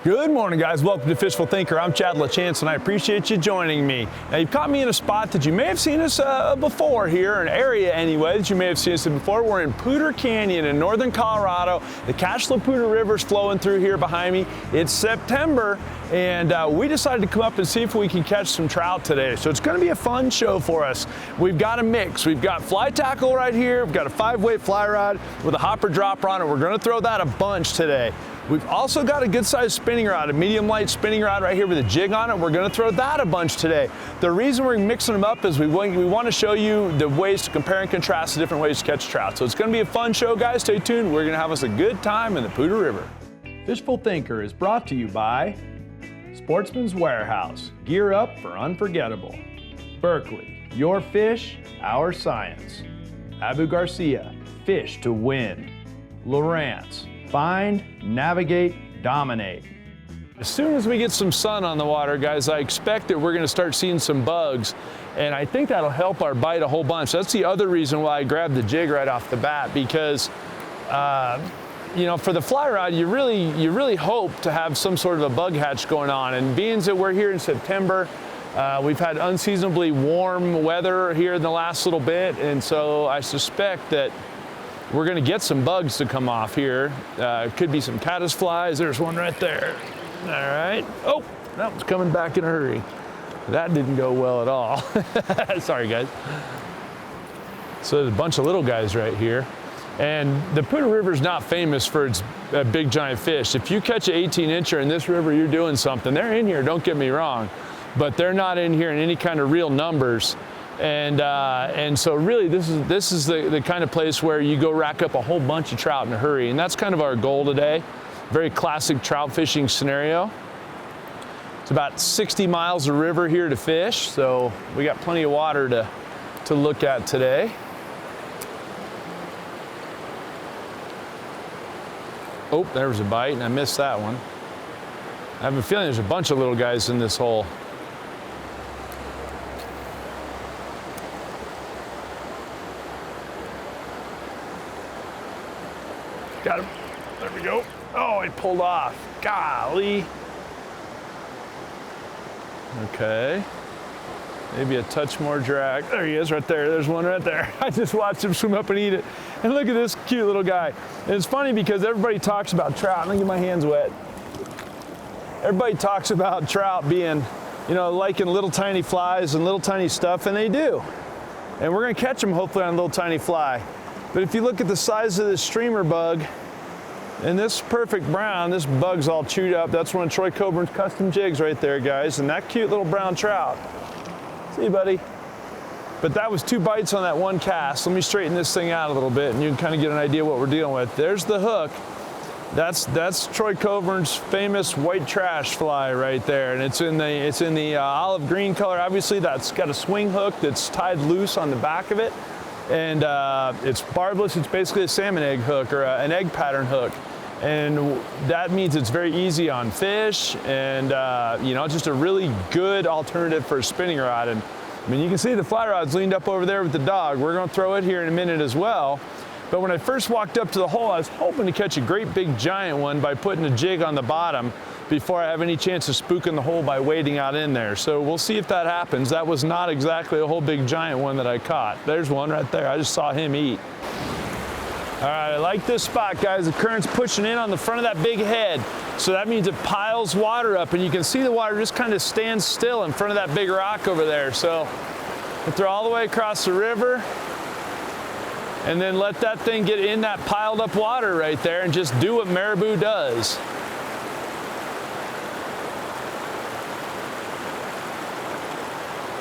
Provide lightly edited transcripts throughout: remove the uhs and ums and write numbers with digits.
Good morning, guys. Welcome to Fishful Thinker. I'm Chad LaChance, and I appreciate you joining me. Now, you've caught me in a spot that you may have seen us before here, an area anyway that you may have seen us in before. We're in Poudre Canyon in northern Colorado. The Cache Poudre River's flowing through here behind me. It's September, and we decided to come up and see if we can catch some trout today. So it's going to be a fun show for us. We've got a mix. We've got fly tackle right here. We've got a 5-weight fly rod with a hopper dropper on it. We're going to throw that a bunch today. We've also got a good-sized spinning rod, a medium light spinning rod right here with a jig on it. We're going to throw that a bunch today. The reason we're mixing them up is we want to show you the ways to compare and contrast the different ways to catch trout. So it's going to be a fun show, guys. Stay tuned. We're going to have us a good time in the Poudre River. Fishful Thinker is brought to you by Sportsman's Warehouse. Gear up for unforgettable. Berkeley, your fish, our science. Abu Garcia, fish to win. Lowrance, find, navigate, dominate. As soon as we get some sun on the water, guys, I expect that we're going to start seeing some bugs, and I think that'll help our bite a whole bunch. That's the other reason why I grabbed the jig right off the bat, because you know, for the fly rod, you really hope to have some sort of a bug hatch going on. And being that we're here in September, we've had unseasonably warm weather here in the last little bit, and so I suspect that we're going to get some bugs to come off here. Could be some caddis flies. There's one right there. All right. Oh, that was coming back in a hurry. That didn't go well at all. Sorry, guys. So there's a bunch of little guys right here. And the Poudre River is not famous for its big giant fish. If you catch an 18-incher in this river, you're doing something. They're in here, don't get me wrong, but they're not in here in any kind of real numbers. And so really this is the kind of place where you go rack up a whole bunch of trout in a hurry, and that's kind of our goal today. Very classic trout fishing scenario. It's about 60 miles of river here to fish, so we got plenty of water to look at today. Oh, there was a bite, and I missed that one. I have a feeling there's a bunch of little guys in this hole. Got him. There we go. Oh, he pulled off. Golly. Okay. Maybe a touch more drag. There he is right there. There's one right there. I just watched him swim up and eat it. And look at this cute little guy. And it's funny because everybody talks about trout. Let me get my hands wet. Everybody talks about trout being, you know, liking little tiny flies and little tiny stuff, and they do. And we're going to catch them hopefully on a little tiny fly. But if you look at the size of this streamer bug, and this perfect brown, this bug's all chewed up. That's one of Troy Coburn's custom jigs right there, guys. And that cute little brown trout. See you, buddy. But that was 2 bites on that one cast. Let me straighten this thing out a little bit, and you can kind of get an idea what we're dealing with. There's the hook. That's Troy Coburn's famous white trash fly right there, and it's in the olive green color. Obviously, that's got a swing hook that's tied loose on the back of it. And it's barbless. It's basically a salmon egg hook or an egg pattern hook, and that means it's very easy on fish, and you know, just a really good alternative for a spinning rod. And I mean, you can see the fly rod's leaned up over there with the dog. We're going to throw it here in a minute as well. But when I first walked up to the hole, I was hoping to catch a great big giant one by putting a jig on the bottom before I have any chance of spooking the hole by wading out in there. So we'll see if that happens. That was not exactly a whole big giant one that I caught. There's one right there. I just saw him eat. All right, I like this spot, guys. The current's pushing in on the front of that big head. So that means it piles water up, and you can see the water just kind of stands still in front of that big rock over there. So we'll throw all the way across the river, and then let that thing get in that piled up water right there and just do what marabou does.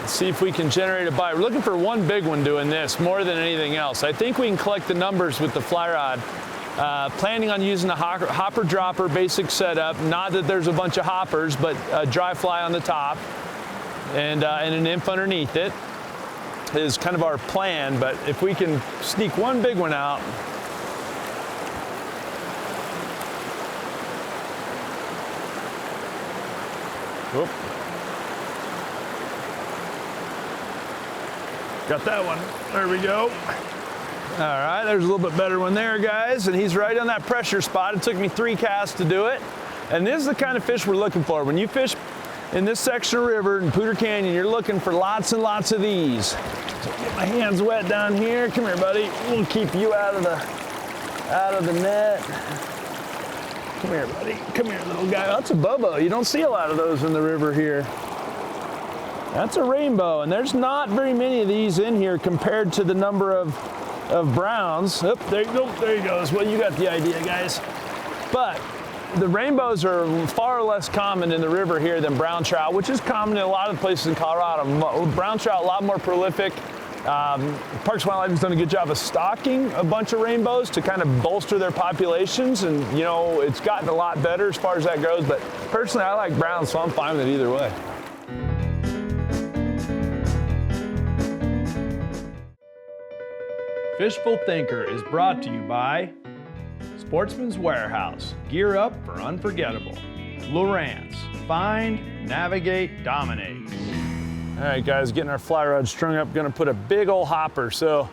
Let's see if we can generate a bite. We're looking for one big one doing this more than anything else. I think we can collect the numbers with the fly rod. Planning on using a hopper dropper basic setup. Not that there's a bunch of hoppers, but a dry fly on the top and an nymph underneath it is kind of our plan. But if we can sneak one big one out, whoop. Got that one. There we go. All right, there's a little bit better one there, guys, and he's right on that pressure spot. It took me 3 casts to do it. And this is the kind of fish we're looking for. When you fish in this section of river in Poudre Canyon, you're looking for lots and lots of these. So get my hands wet down here. Come here, buddy. We'll keep you out of the net. Come here, buddy. Come here, little guy. That's a bobo. You don't see a lot of those in the river here. That's a rainbow, and there's not very many of these in here compared to the number of browns. Oh, there you go. There he goes. Well, you got the idea, guys. But the rainbows are far less common in the river here than brown trout, which is common in a lot of places in Colorado. Brown trout, a lot more prolific. Parks and Wildlife has done a good job of stocking a bunch of rainbows to kind of bolster their populations, and you know, it's gotten a lot better as far as that goes, but personally I like brown, so I'm fine with it either way. Fishful Thinker is brought to you by Sportsman's Warehouse, gear up for unforgettable. Lowrance, find, navigate, dominate. All right, guys, getting our fly rod strung up, gonna put a big old hopper. So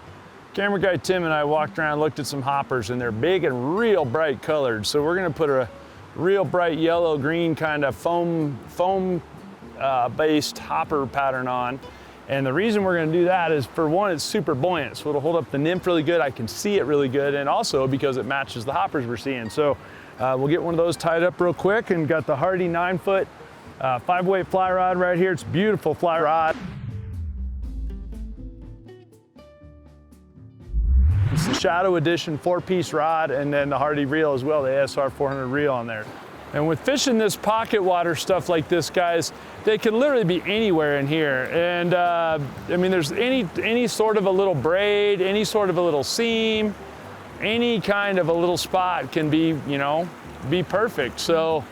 camera guy Tim and I walked around, looked at some hoppers, and they're big and real bright colored. So we're gonna put a real bright yellow green kind of foam based hopper pattern on. And the reason we're gonna do that is, for one, it's super buoyant, so it'll hold up the nymph really good. I can see it really good, and also because it matches the hoppers we're seeing. So we'll get one of those tied up real quick, and got the Hardy 9-foot 5-weight fly rod right here. It's a beautiful fly rod. It's the Shadow Edition 4-piece rod, and then the Hardy reel as well, the ASR 400 reel on there. And with fishing this pocket water stuff like this, guys, they can literally be anywhere in here. And I mean, there's any sort of a little braid, any sort of a little seam, any kind of a little spot can be, you know, be perfect. So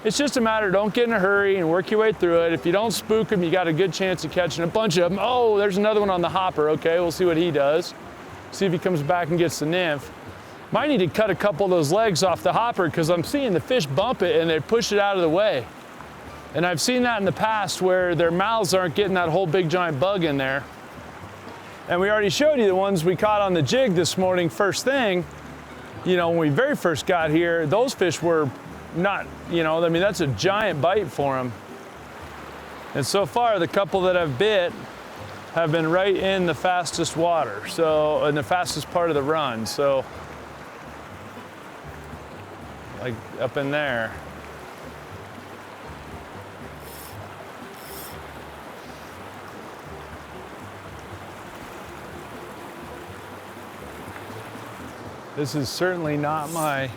it's just a matter, don't get in a hurry and work your way through it. If you don't spook them, you got a good chance of catching a bunch of them. Oh, there's another one on the hopper. Okay, we'll see what he does. See if he comes back and gets the nymph. Might need to cut a couple of those legs off the hopper, because I'm seeing the fish bump it and they push it out of the way. And I've seen that in the past where their mouths aren't getting that whole big giant bug in there. And we already showed you the ones we caught on the jig this morning first thing. You know, when we very first got here, those fish were not, you know, I mean, that's a giant bite for them. And so far, the couple that I've bit have been right in the fastest water, so in the fastest part of the run. So, like up in there. This is certainly not my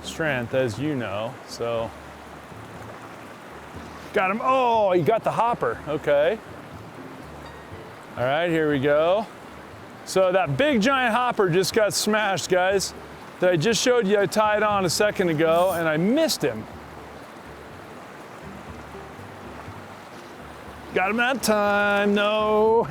strength, as you know, so. Got him. Oh, he got the hopper. Okay. All right, here we go. So that big giant hopper just got smashed, guys, that I just showed you I tied on a second ago, and I missed him. Got him that time, no.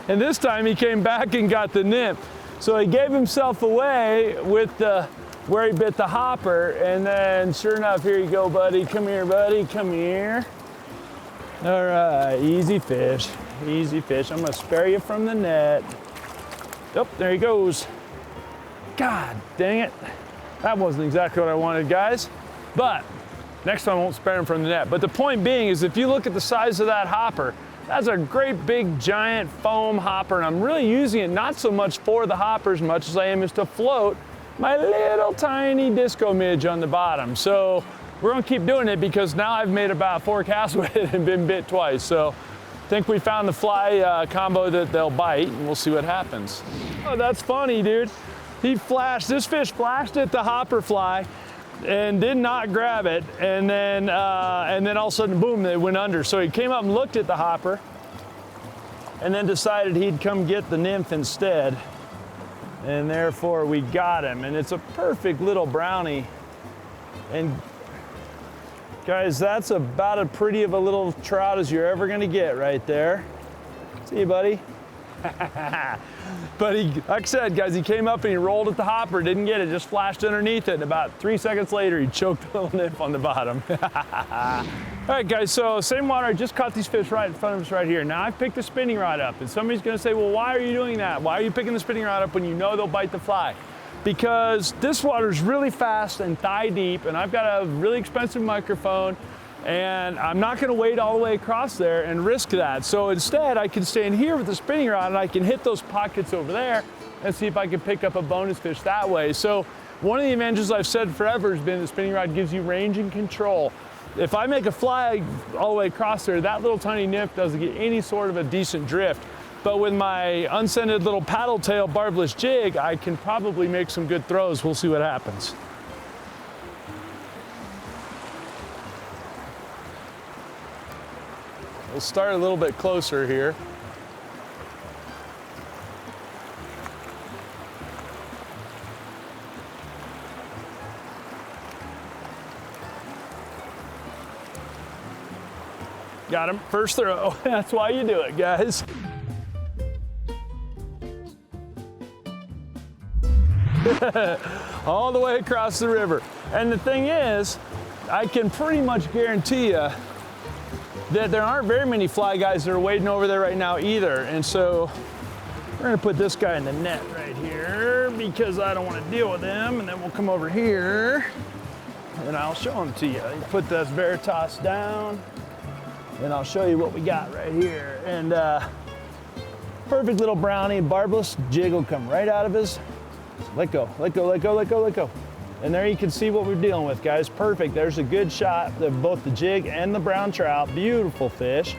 And this time he came back and got the nymph. So he gave himself away with the, where he bit the hopper, and then sure enough, here you go, buddy. Come here, buddy, come here. All right, easy fish, easy fish. I'm gonna spare you from the net. Oh, there he goes. God dang it. That wasn't exactly what I wanted, guys. But next time I won't spare him from the net. But the point being is, if you look at the size of that hopper, that's a great big giant foam hopper, and I'm really using it not so much for the hopper as much as I am is to float my little tiny disco midge on the bottom. So we're gonna keep doing it, because now I've made about 4 casts with it and been bit twice. So I think we found the fly combo that they'll bite, and we'll see what happens. Oh, that's funny, dude. He flashed, this fish flashed at the hopper fly and did not grab it, and then all of a sudden, boom, they went under. So he came up and looked at the hopper, and then decided he'd come get the nymph instead, and therefore we got him. And it's a perfect little brownie. And guys, that's about as pretty of a little trout as you're ever gonna get right there. See you, buddy. But he, like I said, guys, he came up and he rolled at the hopper, didn't get it, just flashed underneath it, and about 3 seconds later, he choked a little nymph on the bottom. All right, guys, so same water, I just caught these fish right in front of us right here. Now I've picked the spinning rod up, and somebody's gonna say, well, why are you doing that? Why are you picking the spinning rod up when you know they'll bite the fly? because this water is really fast and thigh deep, and I've got a really expensive microphone, and I'm not gonna wade all the way across there and risk that. So instead, I can stand here with the spinning rod and I can hit those pockets over there and see if I can pick up a bonus fish that way. So one of the advantages I've said forever has been the spinning rod gives you range and control. If I make a fly all the way across there, that little tiny nymph doesn't get any sort of a decent drift. But with my unscented little paddle tail barbless jig, I can probably make some good throws. We'll see what happens. We'll start a little bit closer here. Got him, first throw. That's why you do it, guys. All the way across the river. And the thing is, I can pretty much guarantee you that there aren't very many fly guys that are wading over there right now either. And so we're gonna put this guy in the net right here because I don't wanna deal with him. And then we'll come over here and I'll show him to you. Put this Veritas down and I'll show you what we got right here. And perfect little brownie, barbless jig will come right out of his, let go, let go, let go, let go, let go. And there you can see what we're dealing with, guys. Perfect. There's a good shot of both the jig and the brown trout. Beautiful fish.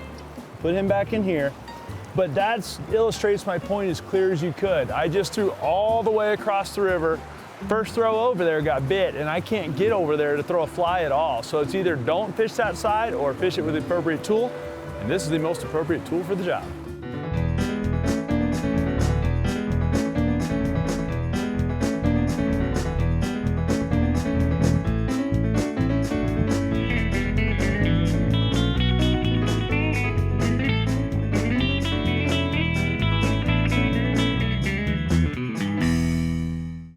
Put him back in here. But that illustrates my point as clear as you could. I just threw all the way across the river. First throw over there got bit, and I can't get over there to throw a fly at all. So it's either don't fish that side or fish it with the appropriate tool. And this is the most appropriate tool for the job.